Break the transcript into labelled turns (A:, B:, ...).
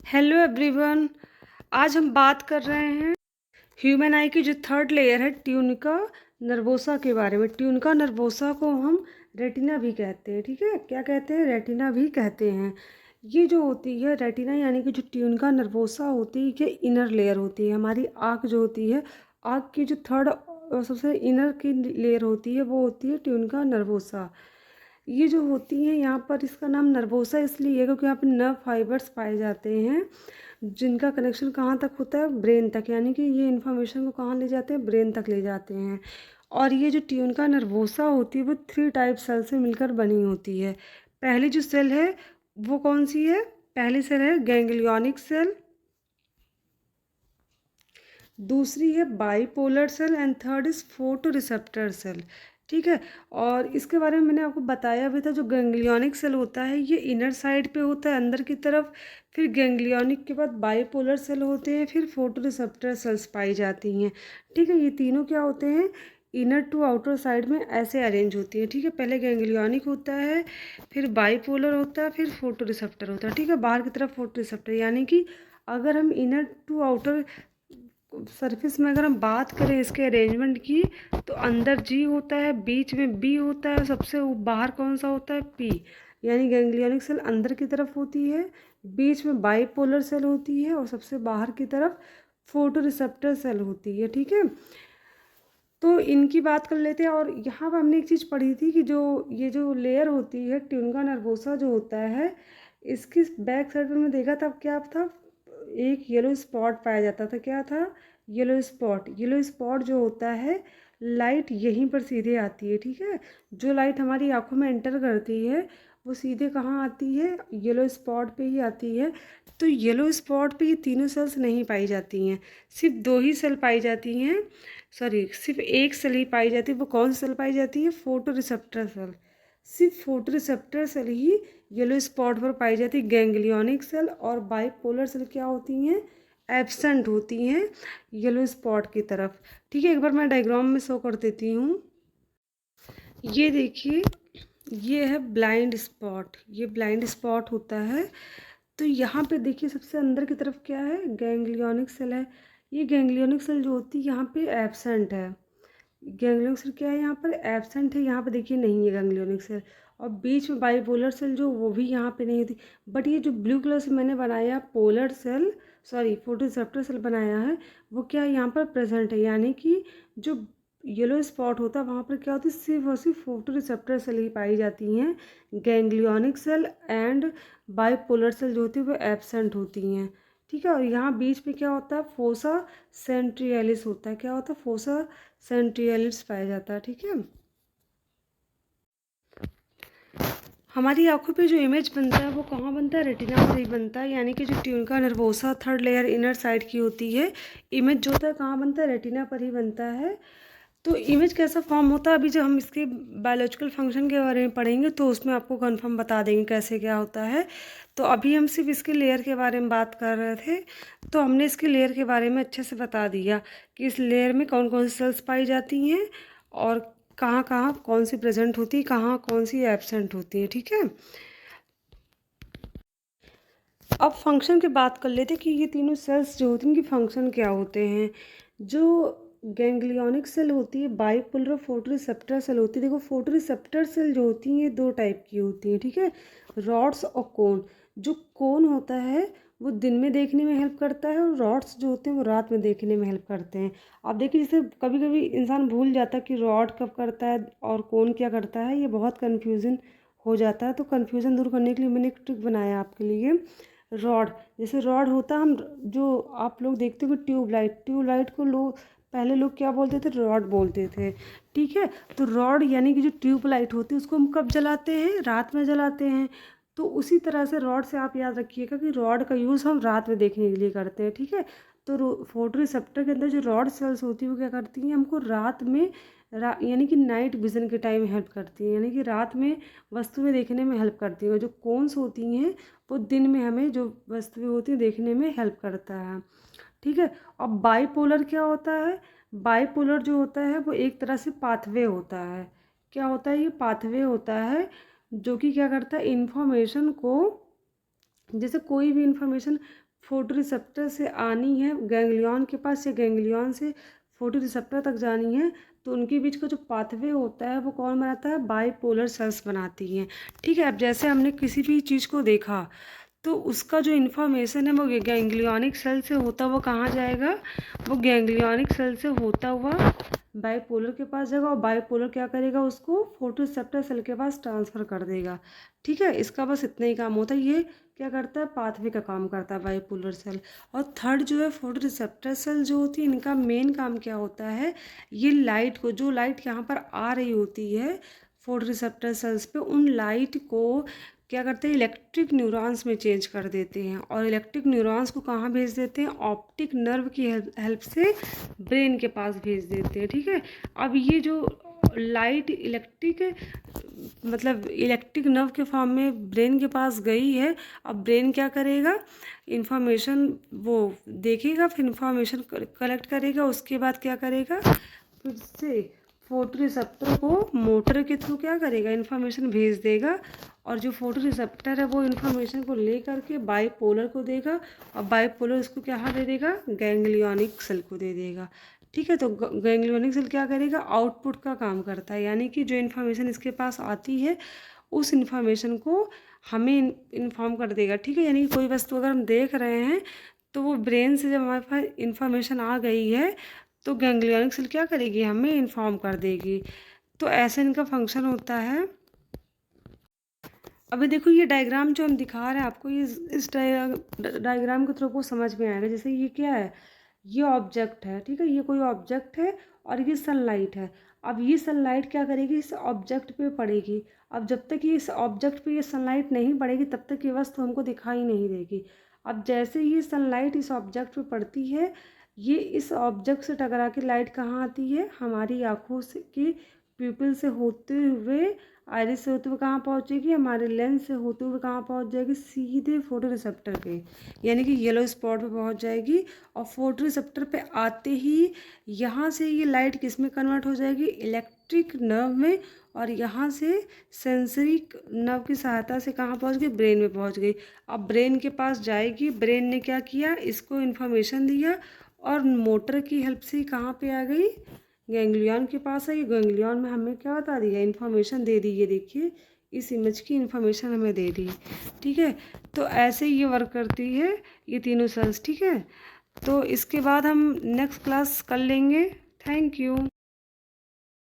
A: Hello everyone. आज हम बात कर रहे हैं ह्यूमन आई की जो थर्ड लेयर है ट्यूनिका नर्वोसा के बारे में। ट्यूनिका नर्वोसा को हम रेटिना भी कहते हैं, ठीक है। क्या कहते हैं? रेटिना भी कहते हैं। ये जो होती है रेटिना यानी कि जो ट्यूनिका नर्वोसा होती है, ये इनर लेयर होती है। हमारी आँख जो होती है, आँख की जो थर्ड सबसे इनर की लेयर होती है वो होती है ट्यूनिका नर्वोसा। ये जो होती हैं यहाँ पर, इसका नाम नर्वोसा इसलिए है क्योंकि यहाँ पर नर्व फाइबर्स पाए जाते हैं जिनका कनेक्शन कहाँ तक होता है? ब्रेन तक। यानी कि ये इन्फॉर्मेशन को कहाँ ले जाते हैं? ब्रेन तक ले जाते हैं। और ये जो ट्यूनिका नर्वोसा होती है वो 3 टाइप सेल से मिलकर बनी होती है। पहली जो सेल है वो कौन सी है? पहली सेल है गैंग्लियोनिक सेल, दूसरी है bipolar cell and third is photoreceptor cell, ठीक है। और इसके बारे में मैंने आपको बताया भी था। जो गैंग्लियोनिक सेल होता है ये इनर साइड पे होता है अंदर की तरफ, फिर गैंग्लियोनिक के बाद बाईपोलर सेल होते हैं, फिर फोटो रिसेप्टर सेल्स पाई जाती हैं, ठीक है। ये तीनों क्या होते हैं? इनर टू आउटर साइड में ऐसे अरेंज होती है, ठीक है। पहले गैंग्लियोनिक होता है, फिर बाईपोलर होता है, फिर फोटो रिसेप्टर होता है, ठीक है। बाहर की तरफ फोटो रिसेप्टर, यानी कि अगर हम इनर टू आउटर सरफेस में अगर हम बात करें इसके अरेंजमेंट की, तो अंदर जी होता है, बीच में बी होता है, सबसे बाहर कौन सा होता है? पी। यानी गैंग्लियोनिक सेल अंदर की तरफ होती है, बीच में बाईपोलर सेल होती है और सबसे बाहर की तरफ फोटो रिसेप्टर सेल होती है, ठीक है। तो इनकी बात कर लेते हैं। और यहाँ पर हमने एक चीज़ पढ़ी थी कि जो ये जो लेयर होती है ट्यूनिका नर्वोसा जो होता है, इसकी बैक साइड पर मैं देखा तब क्या था? एक येलो स्पॉट पाया जाता था। क्या था? Yellow spot. येलो स्पॉट जो होता है, लाइट यहीं पर सीधे आती है, ठीक है। जो लाइट हमारी आंखों में एंटर करती है वो सीधे कहाँ आती है? येलो स्पॉट पे ही आती है। तो येलो स्पॉट पे ये तीनों सेल्स नहीं पाई जाती हैं, सिर्फ 2 ही सेल पाई जाती हैं। सॉरी, सिर्फ एक सेल ही पाई जाती है। वो कौन सी सेल पाई जाती है? Photoreceptor cell. सिर्फ फोटो रिसेप्टर सेल ही येलो स्पॉट पर पाई जाती है। गैंग्लियोनिक सेल और बाइपोलर सेल क्या होती हैं? एब्सेंट होती हैं येलो स्पॉट की तरफ, ठीक है। एक बार मैं डायग्राम में शो कर देती हूँ। ये देखिए, ये है ब्लाइंड स्पॉट। ये ब्लाइंड स्पॉट होता है। तो यहाँ पे देखिए सबसे अंदर की तरफ क्या है? गैंग्लियोनिक सेल है। ये गैंग्लियोनिक सेल जो होती है यहाँ पे एब्सेंट है। गैंग्लियोनिक सेल क्या है? यहाँ पर एब्सेंट है। यहाँ पे देखिए नहीं है गैंग्लियोनिक सेल। और बीच में बाइपोलर सेल जो वो भी यहाँ पे नहीं होती। बट ये जो ब्लू कलर से मैंने बनाया polar cell, sorry photoreceptor cell बनाया है, वो क्या है? यहाँ पर प्रेजेंट है। यानी कि जो येलो स्पॉट होता है वहाँ पर क्या होती है? सिर्फ और सिर्फ फोटोरिसेप्टर सेल ही पाई जाती हैं। Ganglionic cell and bipolar cell जो होती है वो एब्सेंट होती हैं, ठीक है। और यहाँ बीच में क्या होता है? फोसा सेंट्रियलिस होता है। क्या होता है? फोसा सेंट्रियलिस पाया जाता है, ठीक है। हमारी आंखों पे जो इमेज बनता है वो कहाँ बनता है? रेटिना पर ही बनता है। यानी कि जो tunica nervosa third layer inner side की होती है, इमेज जो होता है कहाँ बनता है? रेटिना पर ही बनता है। तो इमेज कैसा फॉर्म होता है? अभी जब हम इसके बायोलॉजिकल फंक्शन के बारे में पढ़ेंगे तो उसमें आपको कंफर्म बता देंगे कैसे क्या होता है। तो अभी हम सिर्फ इसके लेयर के बारे में बात कर रहे थे, तो हमने इसके लेयर के बारे में अच्छे से बता दिया कि इस लेयर में कौन कौन सी सेल्स पाई जाती हैं और कहाँ कहाँ कौन सी प्रेजेंट होती है, कहाँ कौन सी एब्सेंट होती है, ठीक है। अब फंक्शन की बात कर लेते हैं कि ये तीनों सेल्स जो होती हैं इनके फंक्शन क्या होते हैं। जो गैंग्लियोनिक सेल होती है, बाइपोलर फोटोरिसेप्टर सेल होती है। देखो फोटोरिसेप्टर सेल जो होती हैं 2 टाइप की होती हैं, ठीक है। रॉड्स और कोन। जो कोन होता है वो दिन में देखने में हेल्प करता है और रॉड्स जो होते हैं वो रात में देखने में हेल्प करते हैं। आप देखिए जैसे कभी कभी इंसान भूल जाता है कि रॉड कब करता है और कोन क्या करता है, ये बहुत कन्फ्यूज़न हो जाता है। तो कन्फ्यूज़न दूर करने के लिए मैंने एक ट्रिक बनाया आपके लिए। रॉड, जैसे रॉड होता है, हम जो आप लोग देखते हो ट्यूबलाइट, ट्यूबलाइट को लोग पहले लोग क्या बोलते थे? रॉड बोलते थे, ठीक है। तो रॉड यानी कि जो ट्यूबलाइट होती है उसको हम कब जलाते हैं? रात में जलाते हैं। तो उसी तरह से रॉड से आप याद रखिएगा कि रॉड का यूज़ हम रात में देखने के लिए करते हैं, ठीक है। तो फोटो रिसेप्टर के अंदर जो रॉड सेल्स होती है वो क्या करती हैं? हमको रात में यानी कि नाइट विजन के टाइम हेल्प करती हैं, यानी कि रात में वस्तुएं देखने में हेल्प करती हैं। और जो कोन्स होती हैं वो दिन में हमें जो वस्तुएं होती हैं देखने में हेल्प करता है, ठीक है। अब बाईपोलर क्या होता है? बाईपोलर जो होता है वो एक तरह से पाथवे होता है। क्या होता है? ये पाथवे होता है जो कि क्या करता है? इन्फॉर्मेशन को, जैसे कोई भी इंफॉर्मेशन फोटो रिसेप्टर से आनी है गैंग्लियन के पास या गैंग्लियन से फोटो रिसेप्टर तक जानी है, तो उनके बीच का जो पाथवे होता है वो कौन बनाता है? बाइपोलर सेल्स बनाती हैं। ठीक है, अब जैसे हमने किसी भी चीज़ को देखा तो उसका जो इन्फॉर्मेशन है वो गैंग्लियनिक सेल से होता हुआ कहाँ जाएगा? वो गैंग्लियनिक सेल से होता हुआ बाइपोलर के पास जाएगा, और बाइपोलर क्या करेगा? उसको फोटोरिसेप्टर सेल के पास ट्रांसफ़र कर देगा। ठीक है, इसका बस इतना ही काम होता है। ये क्या करता है? पाथवे का काम करता है बाइपोलर सेल। और थर्ड जो है फोटोरिसेप्टर सेल जो होती है, इनका मेन काम क्या होता है? ये लाइट को, जो लाइट यहाँ पर आ रही होती है फोटोरिसेप्टर सेल्स पे, उन लाइट को क्या करते हैं? इलेक्ट्रिक न्यूरॉन्स में चेंज कर देते हैं, और इलेक्ट्रिक न्यूरॉन्स को कहाँ भेज देते हैं? ऑप्टिक नर्व की हेल्प से ब्रेन के पास भेज देते हैं। ठीक है, अब ये जो लाइट इलेक्ट्रिक नर्व के फॉर्म में ब्रेन के पास गई है, अब ब्रेन क्या करेगा? इंफॉर्मेशन वो देखेगा, फिर इंफॉर्मेशन कलेक्ट करेगा, उसके बाद क्या करेगा? फिर से फोटो रिसेप्टर को मोटर के थ्रू क्या करेगा? इन्फॉर्मेशन भेज देगा, और जो फोटो रिसेप्टर है वो इन्फॉर्मेशन को ले करके बाइपोलर को देगा, और बाइपोलर उसको क्या दे देगा? गैंग्लियनिक सेल को दे देगा। ठीक है, तो गैंग्लियनिक सेल क्या करेगा? आउटपुट का काम करता है, यानी कि जो इन्फॉर्मेशन इसके पास आती है उस इन्फॉर्मेशन को हमें इन्फॉर्म कर देगा। ठीक है, यानी कि कोई वस्तु अगर हम देख रहे हैं तो वो ब्रेन से जब हमारे पास इन्फॉर्मेशन आ गई है तो गैंग्लियनिक सेल क्या करेगी? हमें इन्फॉर्म कर देगी। तो ऐसे इनका फंक्शन होता है। अभी देखो ये डायग्राम जो हम दिखा रहे हैं आपको, ये इस डायग्राम के थ्रू को समझ में आएगा। जैसे ये क्या है? ये ऑब्जेक्ट है। ठीक है, ये कोई ऑब्जेक्ट है और ये सनलाइट है। अब ये सनलाइट क्या करेगी? इस ऑब्जेक्ट पे पड़ेगी। अब जब तक ये इस ऑब्जेक्ट पे ये सनलाइट नहीं पड़ेगी तब तक ये वस्तु हमको दिखाई नहीं देगी। अब जैसे ये सनलाइट इस ऑब्जेक्ट पे पड़ती है, ये इस ऑब्जेक्ट से टकरा के लाइट कहाँ आती है? हमारी आँखों से की प्यूपिल से होते हुए, आइरिस से होते हुए कहाँ पहुँचेगी? हमारे लेंस से होते हुए कहाँ पहुँच जाएगी? सीधे फोटो रिसेप्टर पे, यानी कि येलो स्पॉट पे पहुँच जाएगी। और फोटो रिसेप्टर पे आते ही यहाँ से ये लाइट किस में कन्वर्ट हो जाएगी? इलेक्ट्रिक नर्व में, और यहाँ से सेंसरी नर्व की सहायता से कहाँ पहुँच गई? ब्रेन में पहुँच गई। अब ब्रेन के पास जाएगी, ब्रेन ने क्या किया? इसको इन्फॉर्मेशन दिया, और मोटर की हेल्प से कहाँ पे आ गई? गैंग्लियन के पास है। ये गैंग्लियन में हमें क्या बता दिया? इन्फॉर्मेशन दे दी। ये देखिए, इस इमेज की इन्फॉर्मेशन हमें दे दी। ठीक है, तो ऐसे ही ये वर्क करती है ये तीनों सेल्स। ठीक है, तो इसके बाद हम नेक्स्ट क्लास कर लेंगे। Thank you.